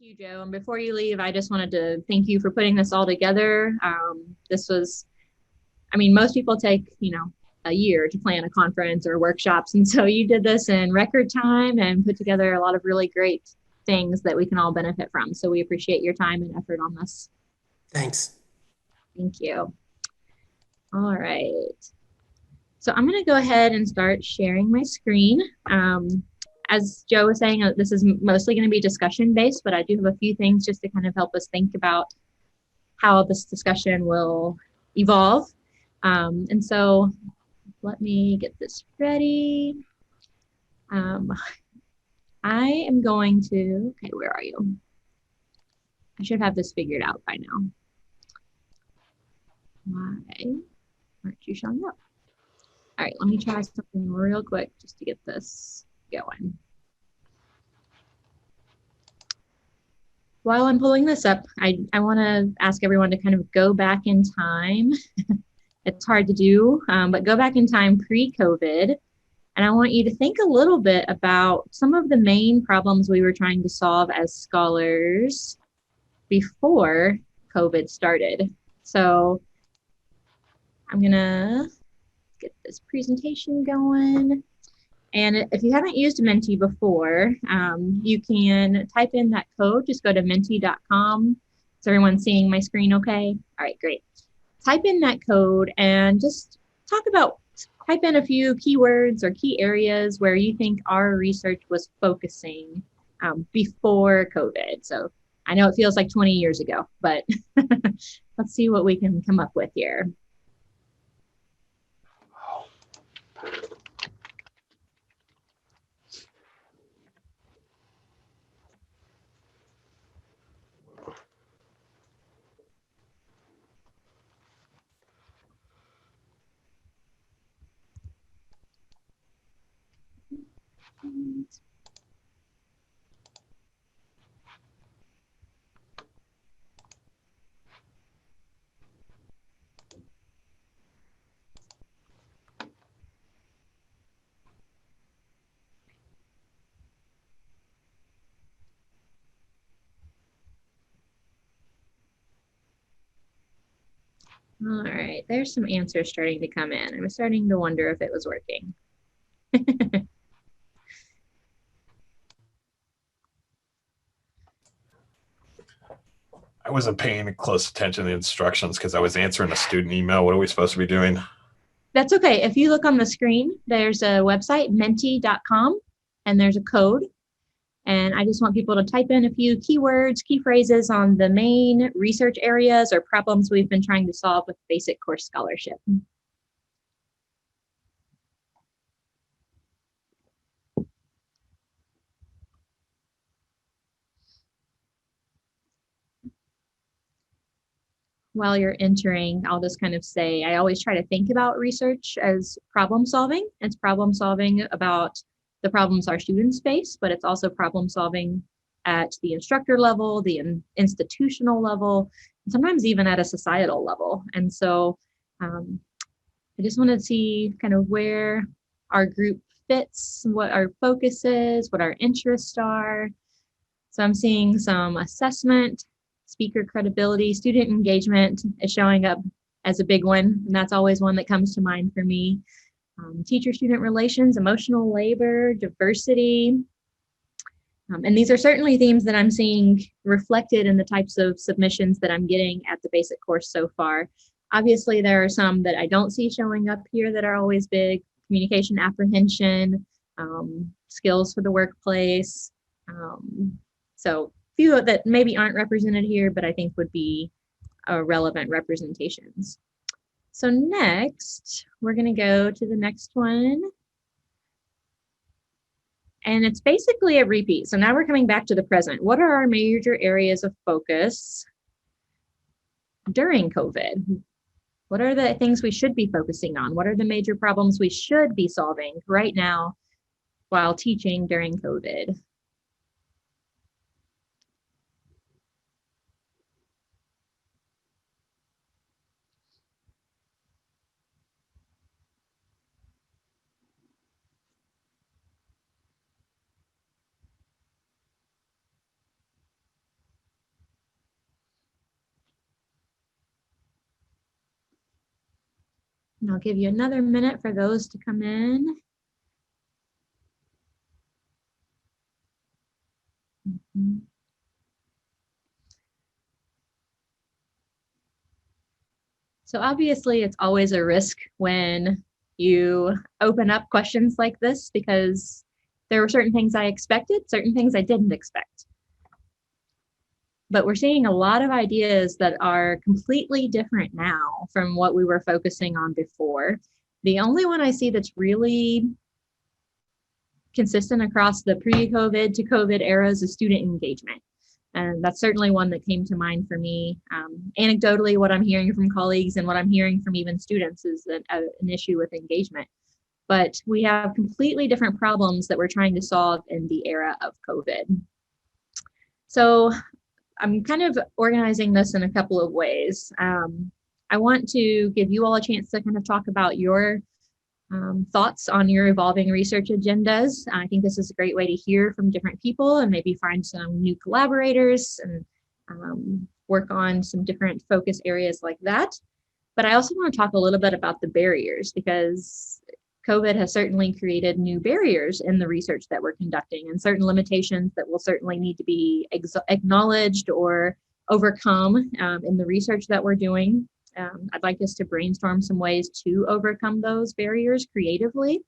you, Joe. And before you leave, I just wanted to thank you for putting this all together. This was, I mean, most people take, a year to plan a conference or workshops. And so you did this in record time and put together a lot of really great things that we can all benefit from. So we appreciate your time and effort on this. Thanks. Thank you. All right. So I'm going to go ahead and start sharing my screen. As Joe was saying, this is mostly going to be discussion based, but I do have a few things just to kind of help us think about how this discussion will evolve. And so let me get this ready. I am going to, okay, where are you? I should have this figured out by now. Why aren't you showing up? All right, let me try something real quick just to get this going. While I'm pulling this up, I want to ask everyone to kind of go back in time. It's hard to do, but go back in time pre-COVID. And I want you to think a little bit about some of the main problems we were trying to solve as scholars before COVID started. So I'm going to get this presentation going. And if you haven't used Menchie before, you can type in that code. Just go to menchie.com. Is everyone seeing my screen okay? All right, great. Type in that code and just type in a few keywords or key areas where you think our research was focusing before COVID. So I know it feels like 20 years ago, but let's see what we can come up with here. All right, there's some answers starting to come in. I'm starting to wonder if it was working. I wasn't paying close attention to the instructions because I was answering a student email. What are we supposed to be doing? That's okay. If you look on the screen, there's a website, menchie.com, and there's a code. And I just want people to type in a few keywords, key phrases on the main research areas or problems we've been trying to solve with basic course scholarship. While you're entering, I'll just kind of say, I always try to think about research as problem solving. It's problem solving about the problems our students face, but it's also problem solving at the instructor level, the institutional level, and sometimes even at a societal level. And so I just want to see kind of where our group fits, what our focus is, what our interests are. So I'm seeing some assessment, speaker credibility, student engagement is showing up as a big one. And that's always one that comes to mind for me. Teacher-student relations, emotional labor, diversity. And these are certainly themes that I'm seeing reflected in the types of submissions that I'm getting at the basic course so far. Obviously, there are some that I don't see showing up here that are always big: communication apprehension, skills for the workplace. So few that maybe aren't represented here, but I think would be relevant representations. So next, we're going to go to the next one. And it's basically a repeat. So now we're coming back to the present. What are our major areas of focus during COVID? What are the things we should be focusing on? What are the major problems we should be solving right now while teaching during COVID? And I'll give you another minute for those to come in. Mhm. So obviously it's always a risk when you open up questions like this, because there were certain things I expected, certain things I didn't expect. But we're seeing a lot of ideas that are completely different now from what we were focusing on before. The only one I see that's really consistent across the pre-COVID to COVID eras is student engagement. And that's certainly one that came to mind for me. Anecdotally, what I'm hearing from colleagues and what I'm hearing from even students is an issue with engagement. But we have completely different problems that we're trying to solve in the era of COVID. So I'm kind of organizing this in a couple of ways. I want to give you all a chance to kind of talk about your thoughts on your evolving research agendas. I think this is a great way to hear from different people and maybe find some new collaborators and work on some different focus areas like that. But I also want to talk a little bit about the barriers, because COVID has certainly created new barriers in the research that we're conducting, and certain limitations that will certainly need to be acknowledged or overcome in the research that we're doing. I'd like us to brainstorm some ways to overcome those barriers creatively.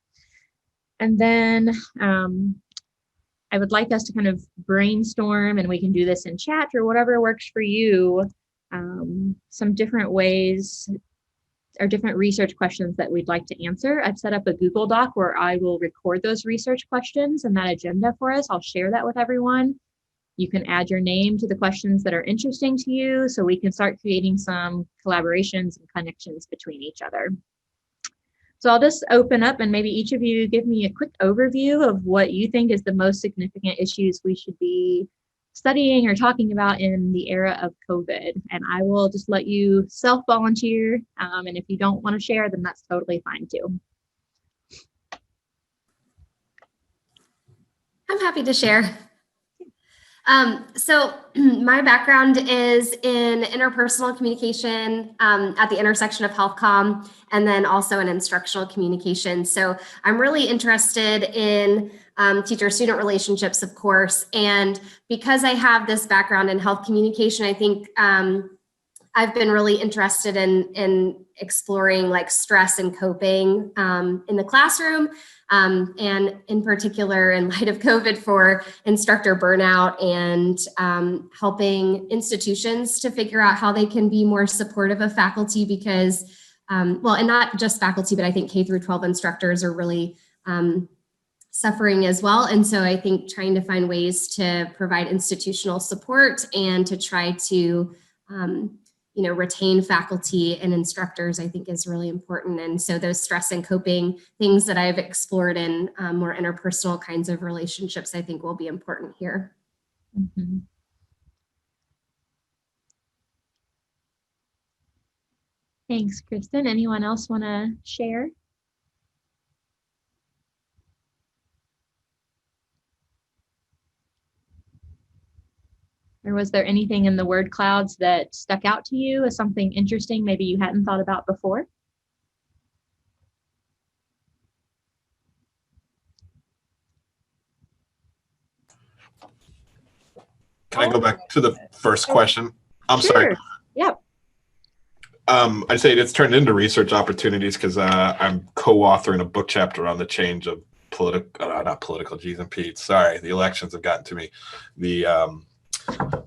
And then I would like us to kind of brainstorm, and we can do this in chat or whatever works for you, some different ways or different research questions that we'd like to answer. I've set up a Google Doc where I will record those research questions and that agenda for us. I'll share that with everyone. You can add your name to the questions that are interesting to you, so we can start creating some collaborations and connections between each other. So I'll just open up, and maybe each of you give me a quick overview of what you think is the most significant issues we should be studying or talking about in the era of COVID. And I will just let you self-volunteer. And if you don't want to share, then that's totally fine too. I'm happy to share. So my background is in interpersonal communication at the intersection of health comm, and then also in instructional communication. So I'm really interested in teacher-student relationships, of course. And because I have this background in health communication, I think I've been really interested in exploring like stress and coping in the classroom. And in particular, in light of COVID, for instructor burnout and helping institutions to figure out how they can be more supportive of faculty, because, well, and not just faculty, but I think K through 12 instructors are really suffering as well. And so I think trying to find ways to provide institutional support and to try to retain faculty and instructors, I think is really important. And so those stress and coping things that I've explored in more interpersonal kinds of relationships, I think will be important here. Mm-hmm. Thanks, Kristen. Anyone else want to share? Or was there anything in the word clouds that stuck out to you as something interesting maybe you hadn't thought about before? Can I go back to the first question? I'm Sure. sorry. Yep. I'd say it's turned into research opportunities because I'm co-authoring a book chapter on the change of not political, G's and Pete's. Sorry, the elections have gotten to me. The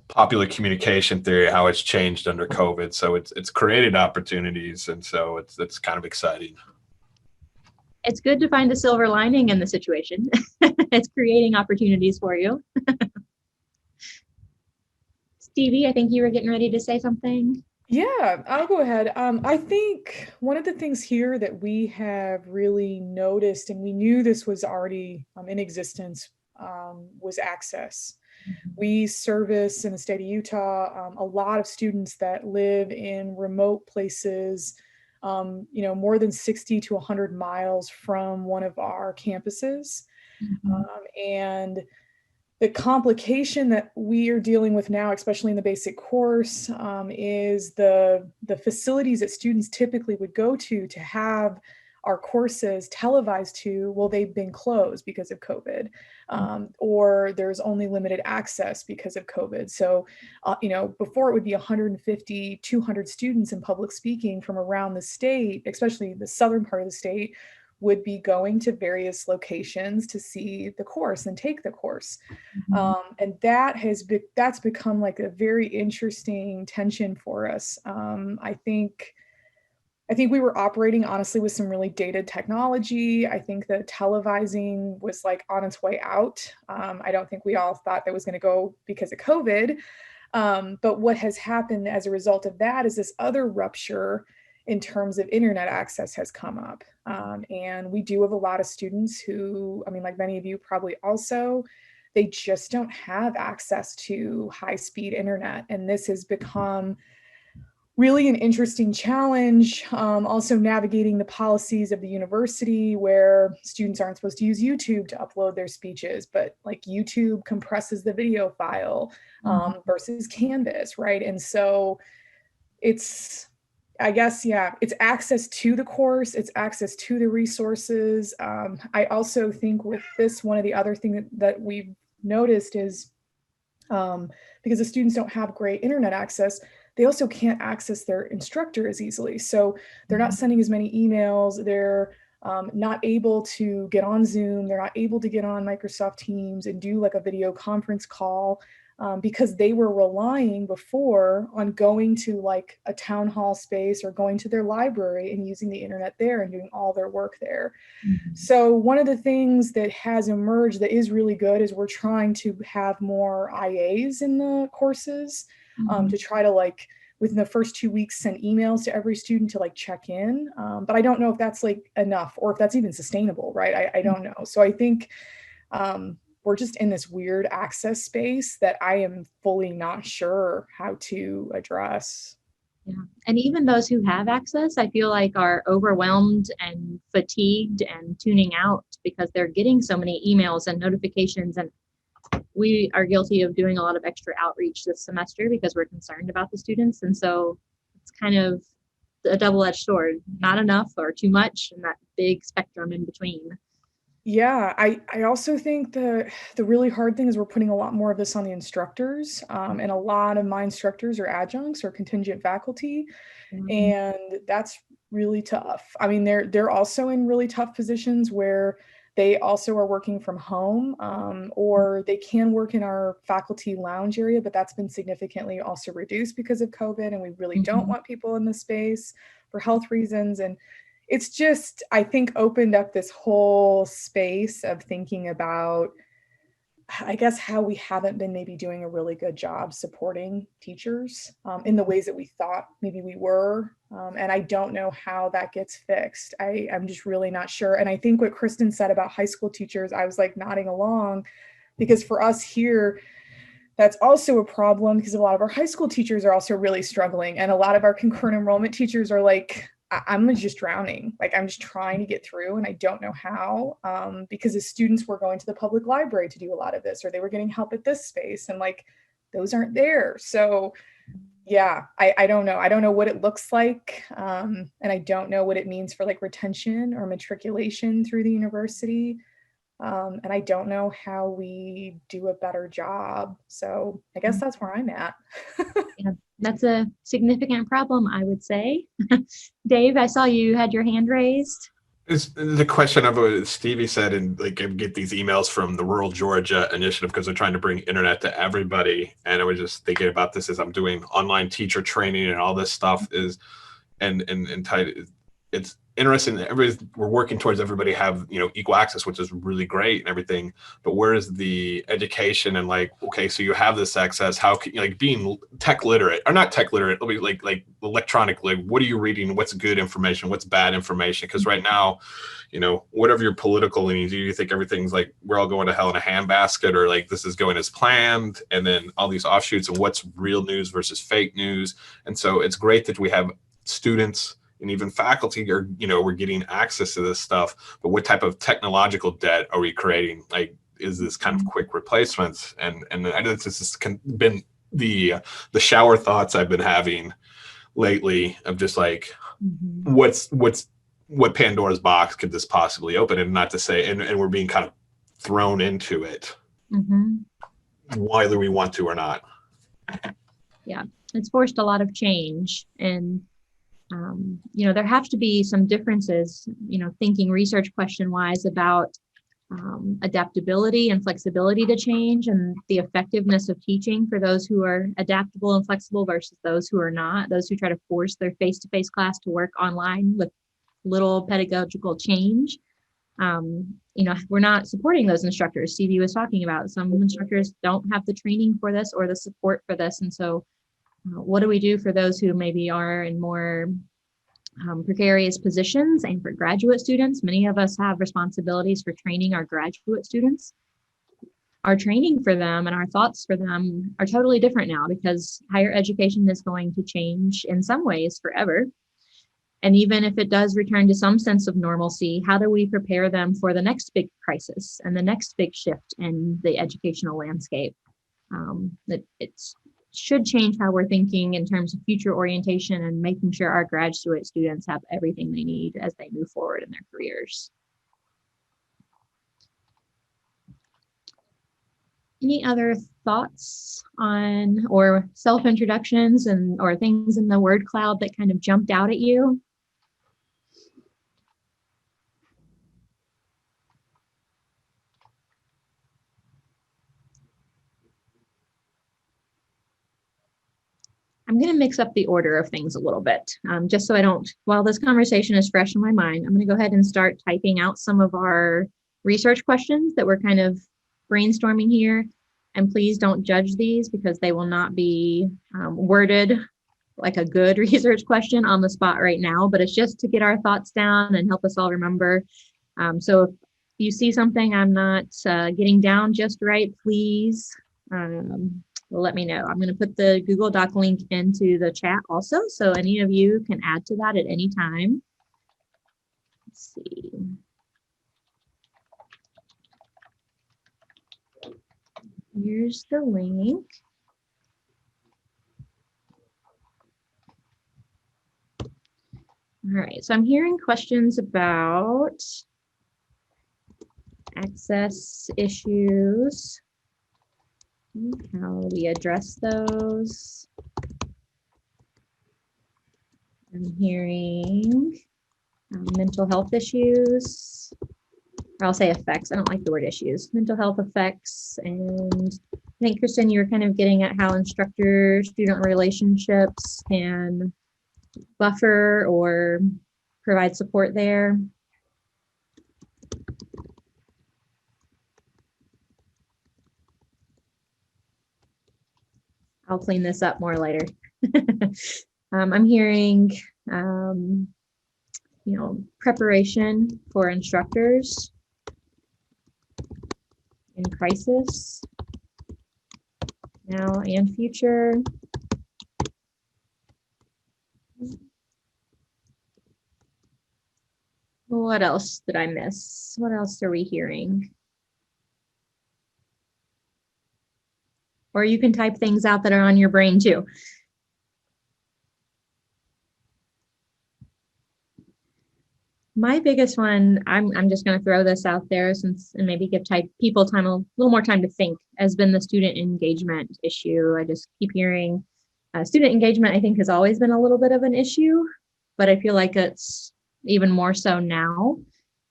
popular communication theory, how it's changed under COVID. So it's created opportunities, and so it's kind of exciting. It's good to find a silver lining in the situation. It's creating opportunities for you. Stevie, I think you were getting ready to say something. Yeah, I'll go ahead. I think one of the things here that we have really noticed, and we knew this was already in existence, was access. We service in the state of Utah a lot of students that live in remote places, more than 60 to 100 miles from one of our campuses. Mm-hmm. And The complication that we are dealing with now, especially in the basic course, is the facilities that students typically would go to have our courses televised to, well, they've been closed because of COVID, or there's only limited access because of COVID. So, before it would be 150, 200 students in public speaking from around the state, especially the southern part of the state, would be going to various locations to see the course and take the course. And that's become like a very interesting tension for us. I think we were operating honestly with some really dated technology. I think that televising was like on its way out. I don't think we all thought that was going to go because of COVID. But what has happened as a result of that is this other rupture in terms of internet access has come up. And we do have a lot of students who, I mean, like many of you probably also, they just don't have access to high-speed internet. And this has become really an interesting challenge. Also navigating the policies of the university where students aren't supposed to use YouTube to upload their speeches, but like YouTube compresses the video file versus Canvas, right? And so it's, I guess, yeah, it's access to the course, it's access to the resources. I also think with this, one of the other things that we've noticed is because the students don't have great internet access, they also can't access their instructor as easily. So they're not sending as many emails. They're not able to get on Zoom. They're not able to get on Microsoft Teams and do like a video conference call because they were relying before on going to like a town hall space or going to their library and using the internet there and doing all their work there. So one of the things that has emerged that is really good is we're trying to have more IAs in the courses. To try to like within the first 2 weeks send emails to every student to like check in. But I don't know if that's like enough or if that's even sustainable, right? I don't know. So I think we're just in this weird access space that I am fully not sure how to address. Yeah. And even those who have access, I feel like are overwhelmed and fatigued and tuning out because they're getting so many emails and notifications. And we are guilty of doing a lot of extra outreach this semester because we're concerned about the students. And so it's kind of a double-edged sword, not enough or too much, and that big spectrum in between. Yeah, I also think the really hard thing is we're putting a lot more of this on the instructors, and a lot of my instructors are adjuncts or contingent faculty, and that's really tough. I mean, they're also in really tough positions where they also are working from home, or they can work in our faculty lounge area, but that's been significantly also reduced because of COVID, and we really don't want people in the space for health reasons. And it's just, I think, opened up this whole space of thinking about, I guess, how we haven't been maybe doing a really good job supporting teachers in the ways that we thought maybe we were. And I don't know how that gets fixed. I'm just really not sure. And I think what Kristen said about high school teachers, I was like nodding along, because for us here, that's also a problem because a lot of our high school teachers are also really struggling. And a lot of our concurrent enrollment teachers are like, I'm just drowning. Like, I'm just trying to get through and I don't know how, because the students were going to the public library to do a lot of this, or they were getting help at this space, and like, those aren't there. So yeah, I don't know. I don't know what it looks like. And I don't know what it means for like retention or matriculation through the university. And I don't know how we do a better job. So I guess that's where I'm at. Yeah, that's a significant problem, I would say. Dave, I saw you had your hand raised. It's the question of what Stevie said, and like I get these emails from the Rural Georgia Initiative because they're trying to bring internet to everybody. And I was just thinking about this as I'm doing online teacher training and all this stuff is, and tied. It's interesting that we're working towards everybody have, equal access, which is really great and everything. But where is the education and like, okay, so you have this access, how can you, like, being tech literate or not tech literate, like electronically, what are you reading? What's good information? What's bad information? Because right now, whatever your political leanings, you think everything's like, we're all going to hell in a handbasket, or like this is going as planned. And then all these offshoots of what's real news versus fake news. And so it's great that we have students and even faculty are, we're getting access to this stuff, but what type of technological debt are we creating? Like, is this kind of quick replacements. And it's just been the shower thoughts I've been having lately of just like, what Pandora's box could this possibly open? And not to say, and we're being kind of thrown into it, whether we want to or not. Yeah, it's forced a lot of change. And there have to be some differences, thinking research question wise about adaptability and flexibility to change, and the effectiveness of teaching for those who are adaptable and flexible versus those who are not, those who try to force their face-to-face class to work online with little pedagogical change. We're not supporting those instructors Stevie was talking about. Some instructors don't have the training for this or the support for this. And so what do we do for those who maybe are in more precarious positions? And for graduate students, many of us have responsibilities for training our graduate students. Our training for them and our thoughts for them are totally different now, because higher education is going to change in some ways forever. And even if it does return to some sense of normalcy, how do we prepare them for the next big crisis and the next big shift in the educational landscape? It should change how we're thinking in terms of future orientation and making sure our graduate students have everything they need as they move forward in their careers. Any other thoughts on, or self-introductions or things in the word cloud that kind of jumped out at you? I'm going to mix up the order of things a little bit, just so I don't, while this conversation is fresh in my mind, I'm going to go ahead and start typing out some of our research questions that we're kind of brainstorming here. And please don't judge these, because they will not be worded like a good research question on the spot right now, but it's just to get our thoughts down and help us all remember. So if you see something I'm not getting down just right, please let me know. I'm going to put the Google Doc link into the chat also, so any of you can add to that at any time. Let's see. Here's the link. All right, so I'm hearing questions about access issues, how we address those. I'm hearing mental health issues, or I'll say effects. I don't like the word issues. Mental health effects. And I think, Kristen, you were kind of getting at how instructor-student relationships can buffer or provide support there. I'll clean this up more later. I'm hearing, preparation for instructors in crisis, now and future. What else did I miss? What else are we hearing? Or you can type things out that are on your brain too. My biggest one, I'm just going to throw this out there and maybe give people time, a little more time to think, has been the student engagement issue. I just keep hearing student engagement, I think, has always been a little bit of an issue, but I feel like it's even more so now.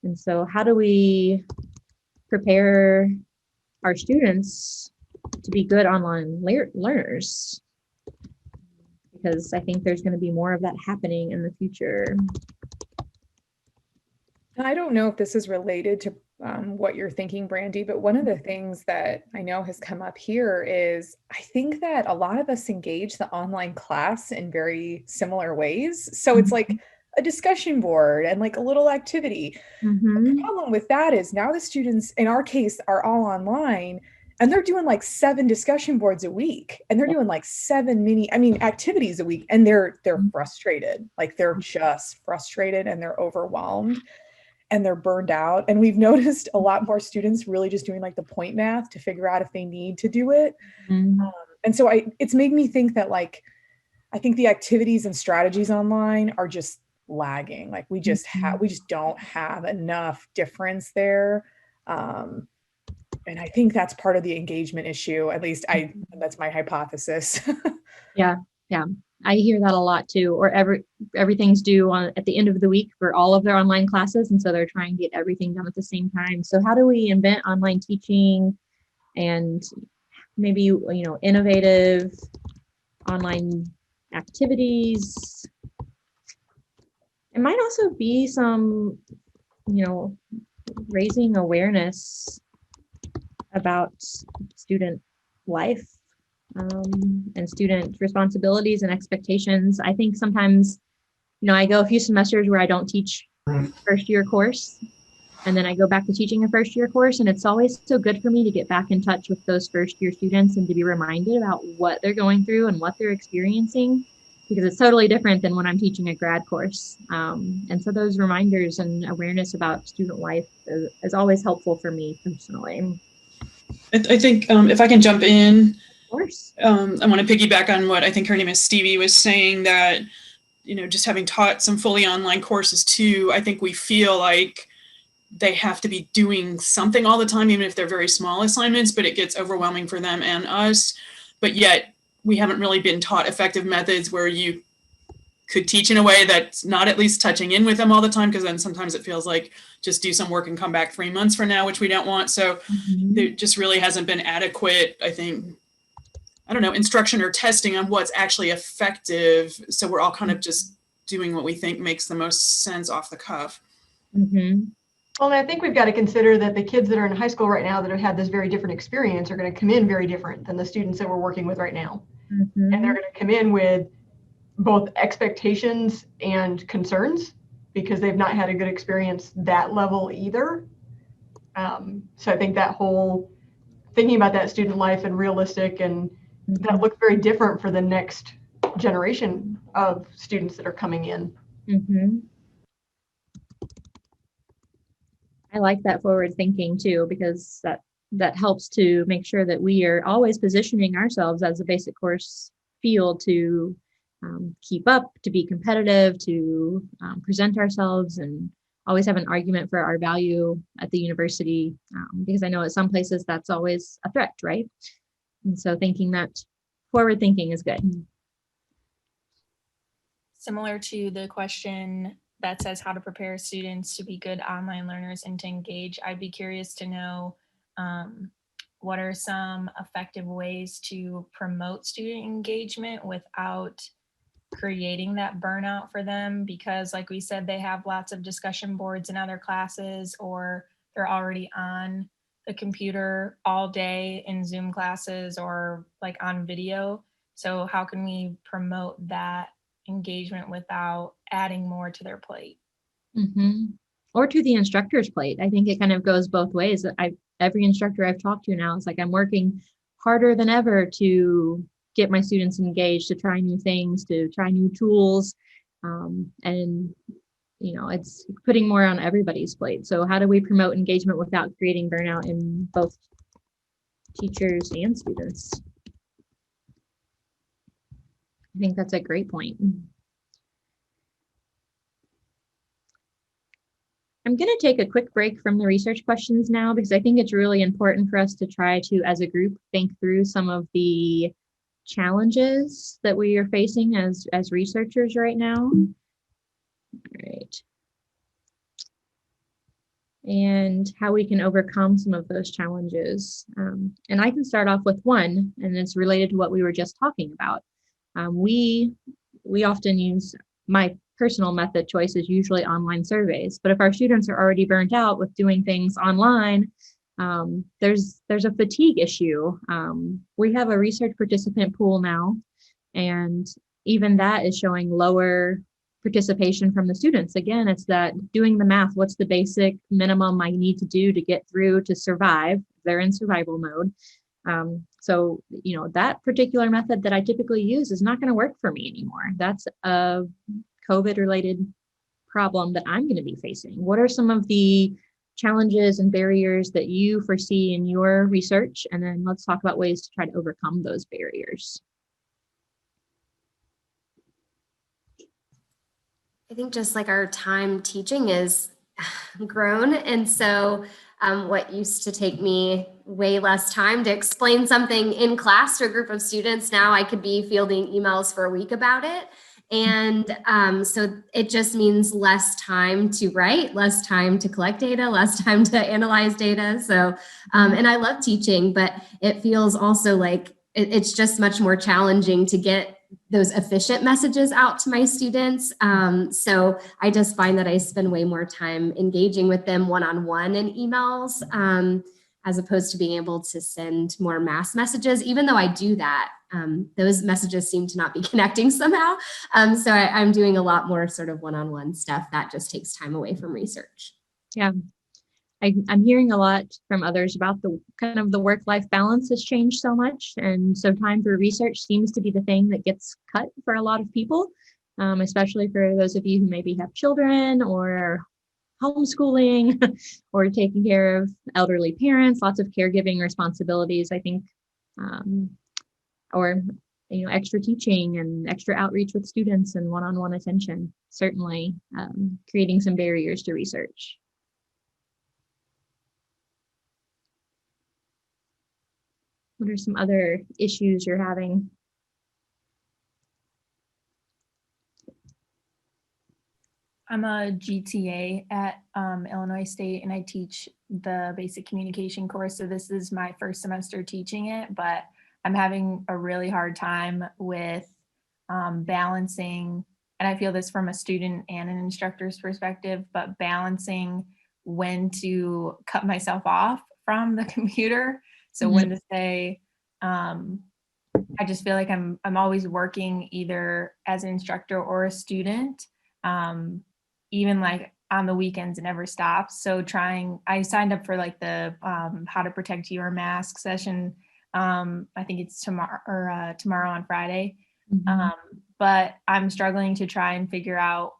And so how do we prepare our students to be good online learners? Because I think there's going to be more of that happening in the future. I don't know if this is related to what you're thinking, Brandy, but one of the things that I know has come up here is I think that a lot of us engage the online class in very similar ways. So it's like a discussion board and like a little activity. The problem with that is now the students, in our case, are all online, and they're doing like 7 discussion boards a week, and they're doing like 7 activities a week, and they're frustrated. Like they're just frustrated and they're overwhelmed. and they're burned out. And we've noticed a lot more students really just doing like the point math to figure out if they need to do it. Mhm. And so it's made me think that like, I think the activities and strategies online are just lagging. Like we just don't have enough difference there. And I think that's part of the engagement issue. At least that's my hypothesis. Yeah, yeah. I hear that a lot too. Or everything's due at the end of the week for all of their online classes, and so they're trying to get everything done at the same time. So how do we invent online teaching and maybe innovative online activities? It might also be some raising awareness about student life and student responsibilities and expectations. I think sometimes, I go a few semesters where I don't teach first year course, and then I go back to teaching a first year course, and it's always so good for me to get back in touch with those first year students and to be reminded about what they're going through and what they're experiencing, because it's totally different than when I'm teaching a grad course. And so those reminders and awareness about student life is always helpful for me personally. I think if I can jump in, Of course. I want to piggyback on what I think her name is Stevie was saying, that, just having taught some fully online courses too, I think we feel like they have to be doing something all the time, even if they're very small assignments, but it gets overwhelming for them and us. But yet we haven't really been taught effective methods where you could teach in a way that's not at least touching in with them all the time, because then sometimes it feels like just do some work and come back 3 months from now, which we don't want. So there just really hasn't been adequate, I think, instruction or testing on what's actually effective. So we're all kind of just doing what we think makes the most sense off the cuff. Mm-hmm. Well, and I think we've got to consider that the kids that are in high school right now that have had this very different experience are going to come in very different than the students that we're working with right now. Mm-hmm. And they're going to come in with both expectations and concerns because they've not had a good experience that level either. So I think that whole thinking about that student life and realistic, and that looks very different for the next generation of students that are coming in. Mm-hmm. I like that forward thinking too, because that helps to make sure that we are always positioning ourselves as a basic course field to keep up, to be competitive, to present ourselves, and always have an argument for our value at the university, because I know at some places that's always a threat, right? And so thinking that forward thinking is good. Similar to the question that says how to prepare students to be good online learners and to engage, I'd be curious to know what are some effective ways to promote student engagement without creating that burnout for them, because like we said, they have lots of discussion boards in other classes, or they're already on the computer all day in Zoom classes or like on video. So how can we promote that engagement without adding more to their plate? Mm-hmm. Or to the instructor's plate. I think it kind of goes both ways. Every instructor I've talked to now is like, I'm working harder than ever to get my students engaged, to try new things, to try new tools. And, it's putting more on everybody's plate. So how do we promote engagement without creating burnout in both teachers and students? I think that's a great point. I'm going to take a quick break from the research questions now, because I think it's really important for us to try to, as a group, think through some of the challenges that we are facing as researchers right now. All right. And how we can overcome some of those challenges. And I can start off with one, and it's related to what we were just talking about. We often use, my personal method choice is usually online surveys, but if our students are already burnt out with doing things online, there's a fatigue issue. We have a research participant pool now, and even that is showing lower participation from the students. Again, it's that doing the math, what's the basic minimum I need to do to get through to survive? They're in survival mode. So, that particular method that I typically use is not going to work for me anymore. That's a COVID-related problem that I'm going to be facing? What are some of the challenges and barriers that you foresee in your research? And then let's talk about ways to try to overcome those barriers. I think just like our time teaching is grown. And so what used to take me way less time to explain something in class to a group of students, now I could be fielding emails for a week about it. And so it just means less time to write, less time to collect data, less time to analyze data. So, and I love teaching, but it feels also like it's just much more challenging to get those efficient messages out to my students. So I just find that I spend way more time engaging with them one-on-one in emails, as opposed to being able to send more mass messages. Even though I do that, those messages seem to not be connecting somehow. So I'm doing a lot more sort of one-on-one stuff that just takes time away from research. Yeah. I'm hearing a lot from others about the kind of the work-life balance has changed so much. And so time for research seems to be the thing that gets cut for a lot of people, especially for those of you who maybe have children or homeschooling or taking care of elderly parents, lots of caregiving responsibilities, I think, or, extra teaching and extra outreach with students and one-on-one attention, certainly creating some barriers to research. What are some other issues you're having? I'm a GTA at Illinois State, and I teach the basic communication course. So this is my first semester teaching it, but I'm having a really hard time with balancing, and I feel this from a student and an instructor's perspective, but balancing when to cut myself off from the computer. So when to say, I just feel like I'm always working either as an instructor or a student, even like on the weekends, it never stops. So I signed up for like the how to protect your mask session. I think it's tomorrow on Friday. But I'm struggling to try and figure out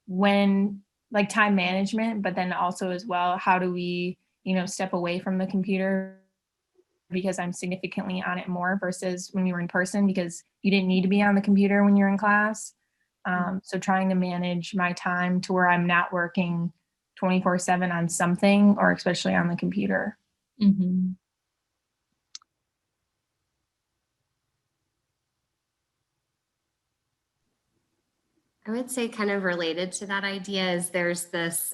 when, like, time management, but then also as well, how do we, step away from the computer, because I'm significantly on it more versus when we were in person, because you didn't need to be on the computer when you're in class. So trying to manage my time to where I'm not working 24/7 on something, or especially on the computer. Mm-hmm. I would say kind of related to that idea is there's this,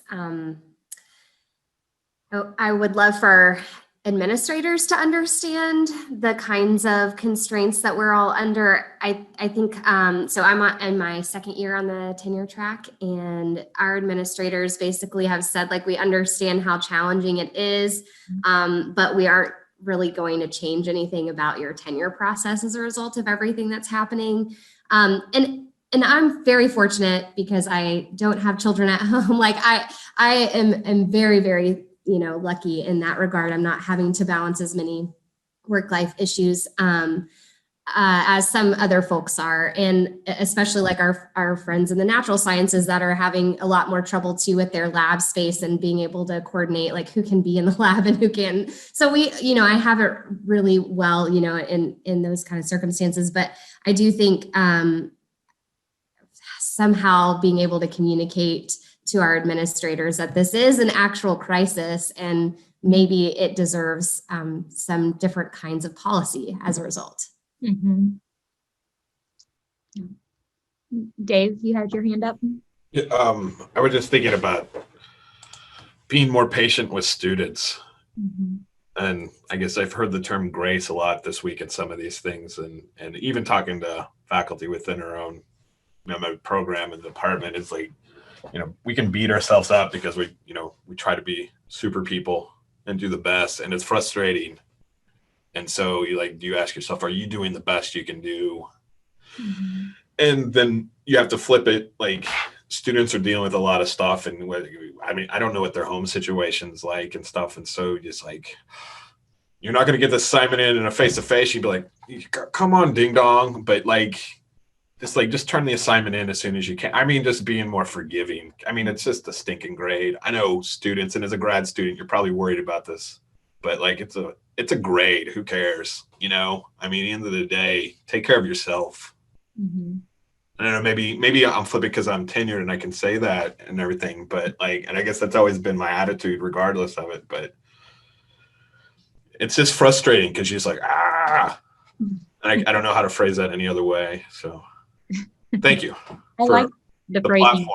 I would love for administrators to understand the kinds of constraints that we're all under. I think, so I'm in my second year on the tenure track, and our administrators basically have said, like, we understand how challenging it is, but we aren't really going to change anything about your tenure process as a result of everything that's happening. And I'm very fortunate because I don't have children at home. Like I am very, very, lucky in that regard. I'm not having to balance as many work-life issues as some other folks are. And especially like our friends in the natural sciences that are having a lot more trouble too with their lab space and being able to coordinate like who can be in the lab and who can. So we, I have it really well, in those kind of circumstances. But I do think, somehow being able to communicate to our administrators that this is an actual crisis and maybe it deserves some different kinds of policy as a result. Mm-hmm. Dave, you had your hand up? Yeah, I was just thinking about being more patient with students. Mm-hmm. And I guess I've heard the term grace a lot this week in some of these things, and even talking to faculty within our own my program and department is like, we can beat ourselves up because we try to be super people and do the best, and it's frustrating. And so you ask yourself, are you doing the best you can do? Mm-hmm. And then you have to flip it. Like, students are dealing with a lot of stuff, and I don't know what their home situation's like and stuff. And so just like, you're not going to get this assignment in a face-to-face. You'd be like, come on, ding dong. But like, just turn the assignment in as soon as you can. I mean, just being more forgiving. I mean, it's just a stinking grade. I know students, and as a grad student, you're probably worried about this, but like it's a grade. Who cares? You know, I mean, at the end of the day, take care of yourself. Mm-hmm. I don't know, maybe I'm flipping because I'm tenured and I can say that and everything, but like, and I guess that's always been my attitude regardless of it, but it's just frustrating because you're just like, and I don't know how to phrase that any other way. So thank you. I like the phrasing.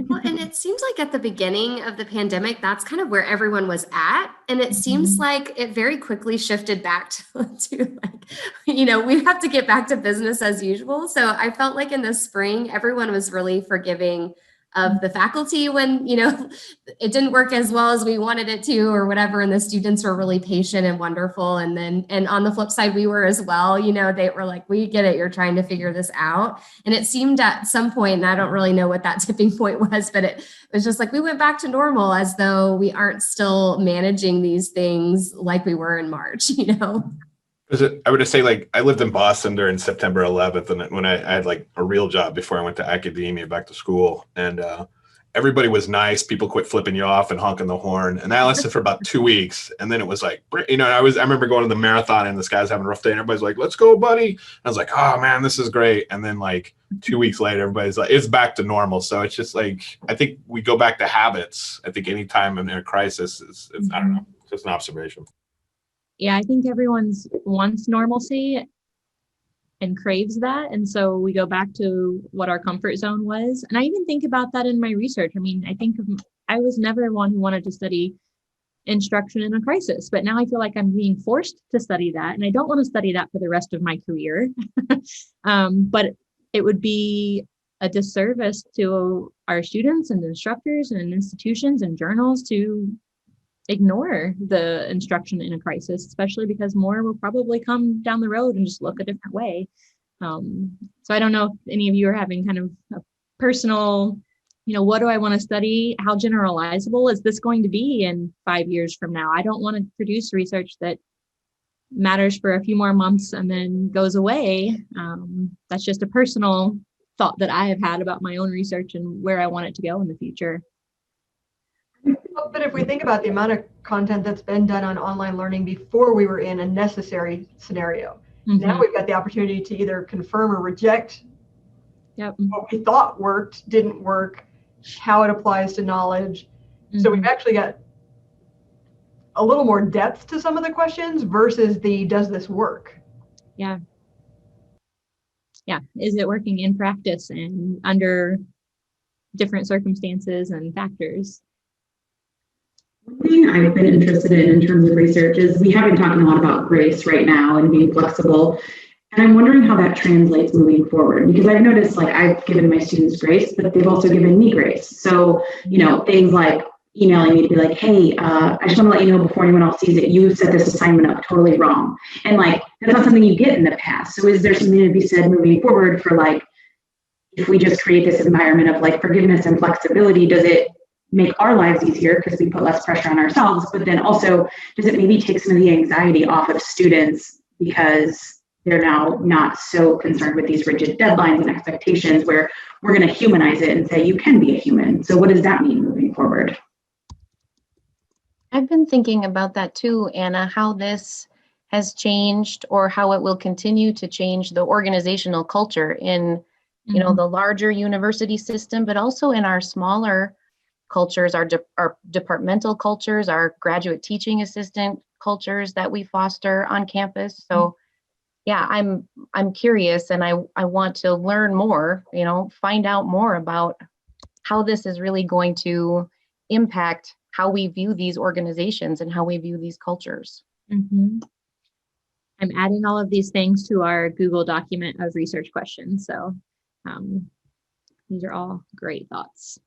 Well, and it seems like at the beginning of the pandemic, that's kind of where everyone was at. And it seems like it very quickly shifted back to like, we have to get back to business as usual. So I felt like in the spring, everyone was really forgiving of the faculty when, it didn't work as well as we wanted it to or whatever. And the students were really patient and wonderful. And on the flip side, we were as well, they were like, we get it. You're trying to figure this out. And it seemed at some point, and I don't really know what that tipping point was, but it was just like, we went back to normal as though we aren't still managing these things like we were in March, I would just say, like, I lived in Boston during September 11th, and when I had like a real job before I went to academia, back to school, and everybody was nice. People quit flipping you off and honking the horn, and that lasted for about 2 weeks. And then it was like, I remember going to the marathon, and this guy's having a rough day, and everybody's like, "Let's go, buddy!" And I was like, "Oh man, this is great." And then like 2 weeks later, everybody's like, "It's back to normal." So it's just like, I think we go back to habits. I think anytime in a crisis, it's I don't know, just an observation. Yeah, I think everyone's wants normalcy and craves that. And so we go back to what our comfort zone was. And I even think about that in my research. I mean, I was never one who wanted to study instruction in a crisis, but now I feel like I'm being forced to study that. And I don't want to study that for the rest of my career. But it would be a disservice to our students and instructors and institutions and journals to ignore the instruction in a crisis, especially because more will probably come down the road and just look a different way. So I don't know if any of you are having kind of a personal, what do I want to study? How generalizable is this going to be in 5 years from now? I don't want to produce research that matters for a few more months and then goes away. That's just a personal thought that I have had about my own research and where I want it to go in the future. But if we think about the amount of content that's been done on online learning before we were in a necessary scenario, now we've got the opportunity to either confirm or reject what we thought worked, didn't work, how it applies to knowledge. So we've actually got a little more depth to some of the questions versus the does this work? Yeah. Is it working in practice and under different circumstances and factors? One thing I've been interested in terms of research is we have been talking a lot about grace right now and being flexible. And I'm wondering how that translates moving forward, because I've noticed like I've given my students grace, but they've also given me grace. So, things like emailing me to be like, hey, I just want to let you know before anyone else sees it, you set this assignment up totally wrong. And like, that's not something you get in the past. So is there something to be said moving forward for like, if we just create this environment of like forgiveness and flexibility, does it make our lives easier because we put less pressure on ourselves, but then also does it maybe take some of the anxiety off of students because they're now not so concerned with these rigid deadlines and expectations where we're going to humanize it and say you can be a human. So what does that mean moving forward? I've been thinking about that too, Anna, how this has changed or how it will continue to change the organizational culture in the larger university system, but also in our smaller cultures, our departmental cultures, our graduate teaching assistant cultures that we foster on campus. So yeah, I'm curious and I want to learn more, find out more about how this is really going to impact how we view these organizations and how we view these cultures. I'm adding all of these things to our Google document of research questions. So these are all great thoughts.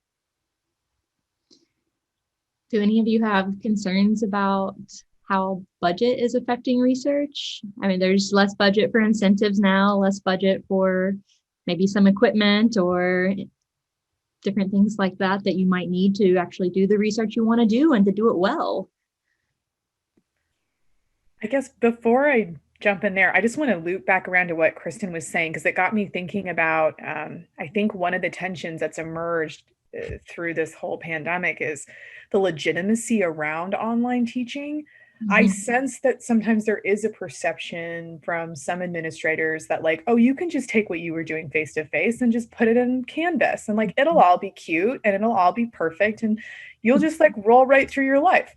Do any of you have concerns about how budget is affecting research? I mean, there's less budget for incentives now, less budget for maybe some equipment or different things like that you might need to actually do the research you want to do and to do it well. I guess before I jump in there. I just want to loop back around to what Kristen was saying, because it got me thinking about, I think one of the tensions that's emerged through this whole pandemic is the legitimacy around online teaching. I sense that sometimes there is a perception from some administrators that like, oh, you can just take what you were doing face to face and just put it in Canvas and like it'll all be cute and it'll all be perfect and you'll just like roll right through your life.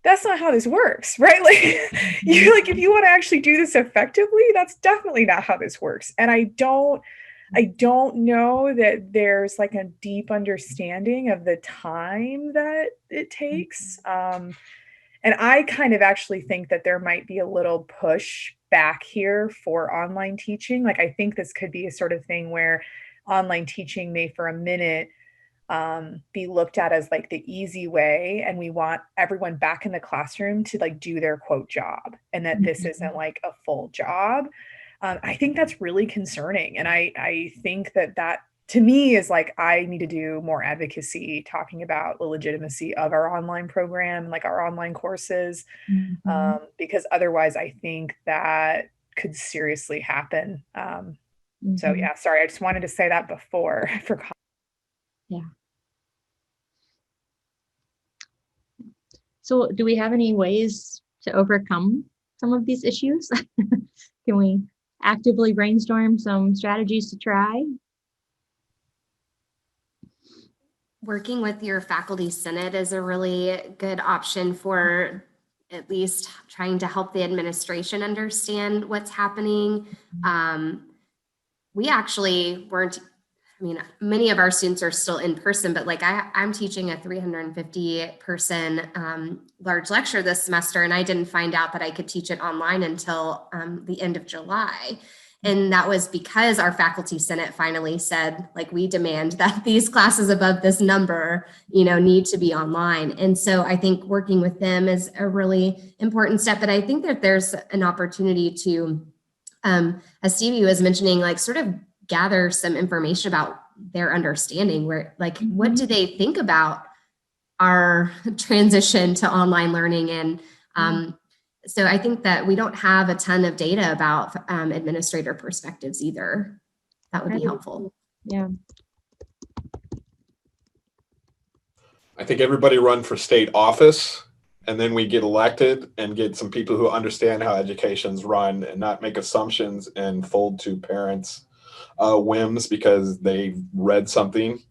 That's not how this works, right? Like you like if you want to actually do this effectively, that's definitely not how this works. And I don't know that there's like a deep understanding of the time that it takes. And I kind of actually think that there might be a little push back here for online teaching. Like, I think this could be a sort of thing where online teaching may for a minute be looked at as like the easy way. And we want everyone back in the classroom to like do their quote job and that this isn't like a full job. I think that's really concerning. And I think that to me is like, I need to do more advocacy talking about the legitimacy of our online program, like our online courses, because otherwise I think that could seriously happen. So yeah, sorry, I just wanted to say that before I forgot. Yeah. So do we have any ways to overcome some of these issues? Can we actively brainstorm some strategies to try? Working with your faculty senate is a really good option for at least trying to help the administration understand what's happening. We actually weren't, I mean, many of our students are still in person, but like I'm teaching a 350 person large lecture this semester, and I didn't find out that I could teach it online until the end of July. And that was because our faculty senate finally said, like, we demand that these classes above this number, need to be online. And so I think working with them is a really important step. But I think that there's an opportunity to, as Stevie was mentioning, like sort of gather some information about their understanding, where like, what do they think about our transition to online learning? And so I think that we don't have a ton of data about administrator perspectives either. That would be helpful. Yeah. I think everybody run for state office, and then we get elected and get some people who understand how education's run and not make assumptions and fold to parents' whims because they read something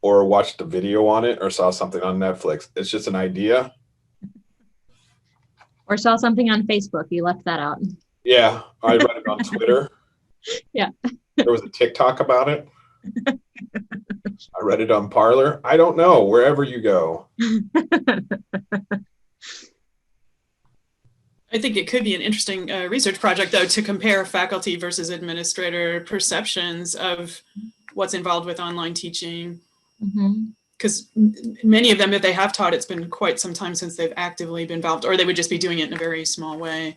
or watched a video on it or saw something on Netflix. It's just an idea. Or saw something on Facebook. You left that out. Yeah, I read it on Twitter. Yeah. There was a TikTok about it. I read it on Parler. I don't know, wherever you go. I think it could be an interesting research project, though, to compare faculty versus administrator perceptions of what's involved with online teaching. Because many of them, if they have taught, it's been quite some time since they've actively been involved, or they would just be doing it in a very small way.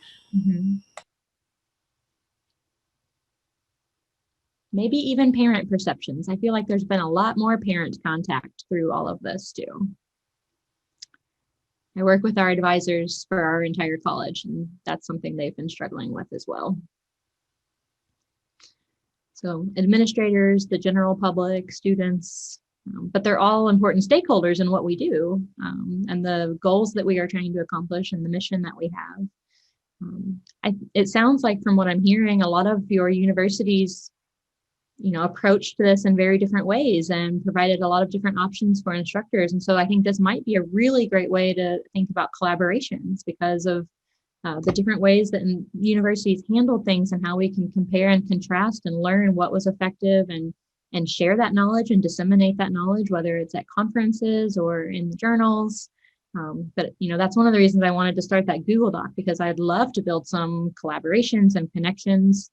Maybe even parent perceptions. I feel like there's been a lot more parent contact through all of this too. I work with our advisors for our entire college, and that's something they've been struggling with as well. So administrators, the general public, students, but they're all important stakeholders in what we do, and the goals that we are trying to accomplish and the mission that we have. It sounds like from what I'm hearing, a lot of your universities approached this in very different ways and provided a lot of different options for instructors. And so I think this might be a really great way to think about collaborations because of the different ways that universities handle things and how we can compare and contrast and learn what was effective and share that knowledge and disseminate that knowledge, whether it's at conferences or in the journals. But that's one of the reasons I wanted to start that Google Doc, because I'd love to build some collaborations and connections.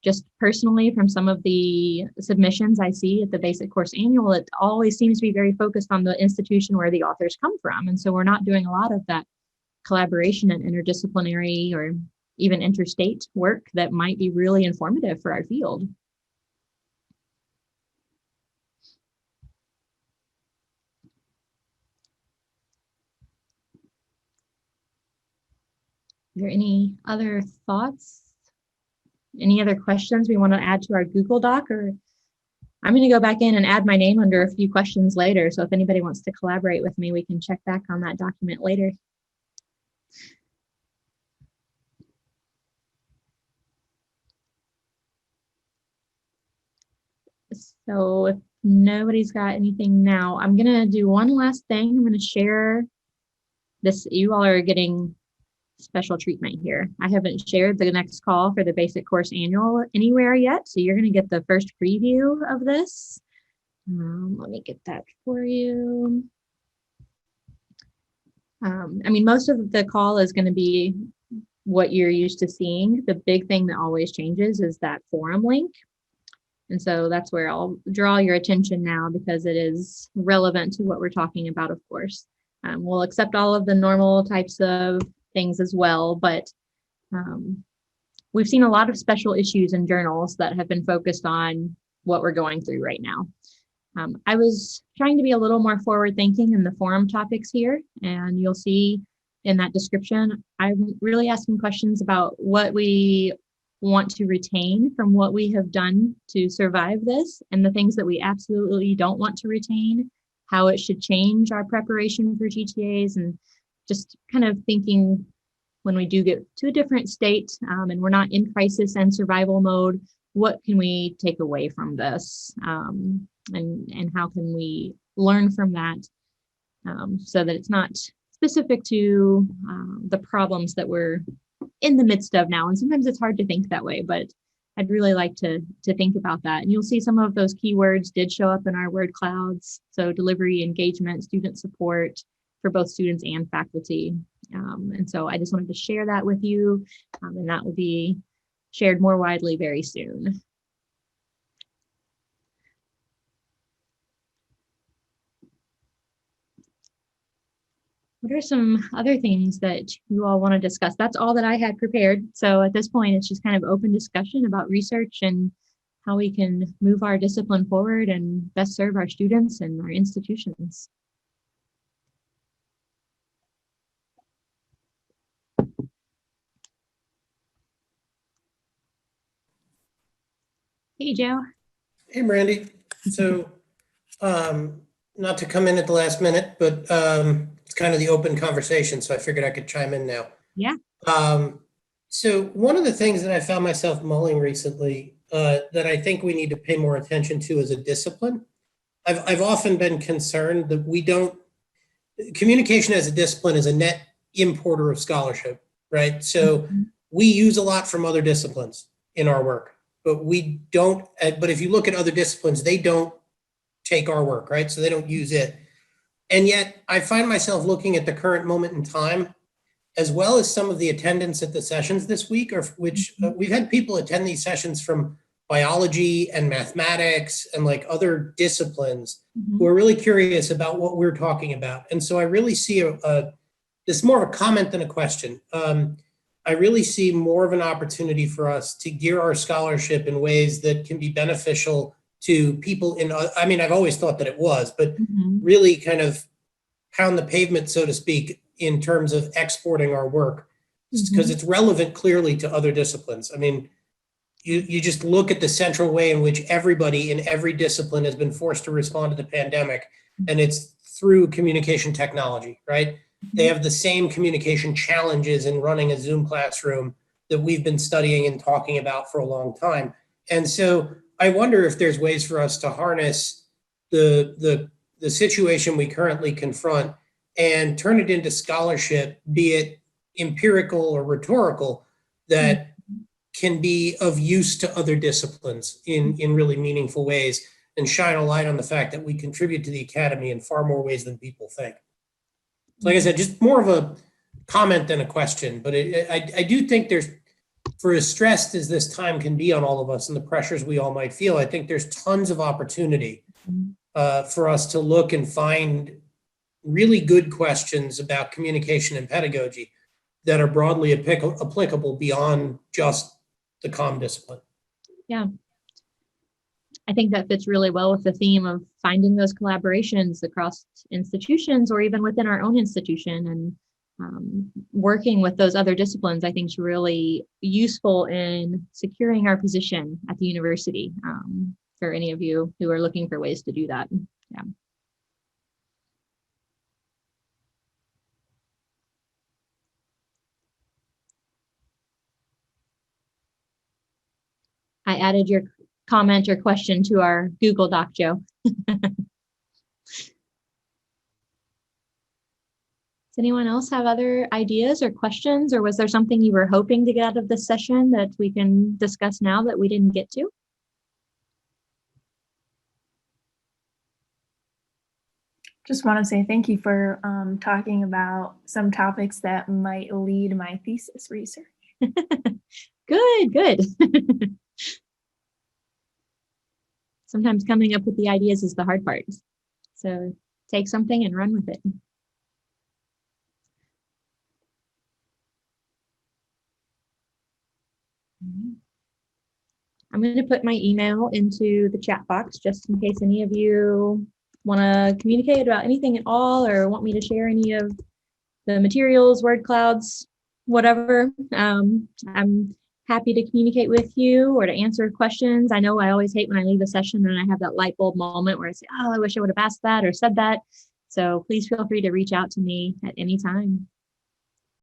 Just personally, from some of the submissions I see at the basic course annual, it always seems to be very focused on the institution where the authors come from. And so we're not doing a lot of that collaboration and interdisciplinary or even interstate work that might be really informative for our field. there any other thoughts? Any other questions we want to add to our Google Doc? Or I'm going to go back in and add my name under a few questions later. So if anybody wants to collaborate with me, we can check back on that document later. So if nobody's got anything now, I'm going to do one last thing. I'm going to share this. You all are getting special treatment here. I haven't shared the next call for the basic course annual anywhere yet. So you're going to get the first preview of this. Let me get that for you. I mean, most of the call is going to be what you're used to seeing. The big thing that always changes is that forum link. And so that's where I'll draw your attention now because it is relevant to what we're talking about, of course. We'll accept all of the normal types of things as well, but we've seen a lot of special issues in journals that have been focused on what we're going through right now. I was trying to be a little more forward thinking in the forum topics here, and you'll see in that description, I'm really asking questions about what we want to retain from what we have done to survive this, and the things that we absolutely don't want to retain, how it should change our preparation for GTAs, and just kind of thinking when we do get to a different state and we're not in crisis and survival mode, what can we take away from this? And how can we learn from that so that it's not specific to the problems that we're in the midst of now. And sometimes it's hard to think that way, but I'd really like to think about that. And you'll see some of those keywords did show up in our word clouds. So delivery, engagement, student support for both students and faculty. And so I just wanted to share that with you, and that will be shared more widely very soon. What are some other things that you all want to discuss? That's all that I had prepared. So at this point, it's just kind of open discussion about research and how we can move our discipline forward and best serve our students and our institutions. Hey, Joe. Hey, Brandy. So, not to come in at the last minute, but it's kind of the open conversation, so I figured I could chime in now. Yeah. So one of the things that I found myself mulling recently that I think we need to pay more attention to as a discipline, I've often been concerned that communication as a discipline is a net importer of scholarship, right? So we use a lot from other disciplines in our work. But we don't, but if you look at other disciplines, they don't take our work, right? So they don't use it. And yet I find myself looking at the current moment in time, as well as some of the attendance at the sessions this week, which we've had people attend these sessions from biology and mathematics and like other disciplines who are really curious about what we're talking about. And so I really see this is more of a comment than a question. I really see more of an opportunity for us to gear our scholarship in ways that can be beneficial to people I mean, I've always thought that it was, but really kind of pound the pavement, so to speak, in terms of exporting our work, because it's relevant clearly to other disciplines. I mean, you just look at the central way in which everybody in every discipline has been forced to respond to the pandemic, and it's through communication technology, right? They have the same communication challenges in running a Zoom classroom that we've been studying and talking about for a long time. And so I wonder if there's ways for us to harness the situation we currently confront and turn it into scholarship, be it empirical or rhetorical, that can be of use to other disciplines in really meaningful ways, and shine a light on the fact that we contribute to the academy in far more ways than people think. Like I said, just more of a comment than a question, but I do think there's, for as stressed as this time can be on all of us and the pressures we all might feel, I think there's tons of opportunity for us to look and find really good questions about communication and pedagogy that are broadly applicable beyond just the comm discipline. Yeah. I think that fits really well with the theme of finding those collaborations across institutions or even within our own institution, and working with those other disciplines, I think, is really useful in securing our position at the university, for any of you who are looking for ways to do that. Yeah. I added your comment or question to our Google Doc, Joe. Does anyone else have other ideas or questions, or was there something you were hoping to get out of this session that we can discuss now that we didn't get to? Just want to say thank you for talking about some topics that might lead my thesis research. Good. Sometimes coming up with the ideas is the hard part. So take something and run with it. I'm going to put my email into the chat box just in case any of you want to communicate about anything at all or want me to share any of the materials, word clouds, whatever. I'm happy to communicate with you or to answer questions. I know I always hate when I leave a session and I have that light bulb moment where I say, oh, I wish I would have asked that or said that. So please feel free to reach out to me at any time.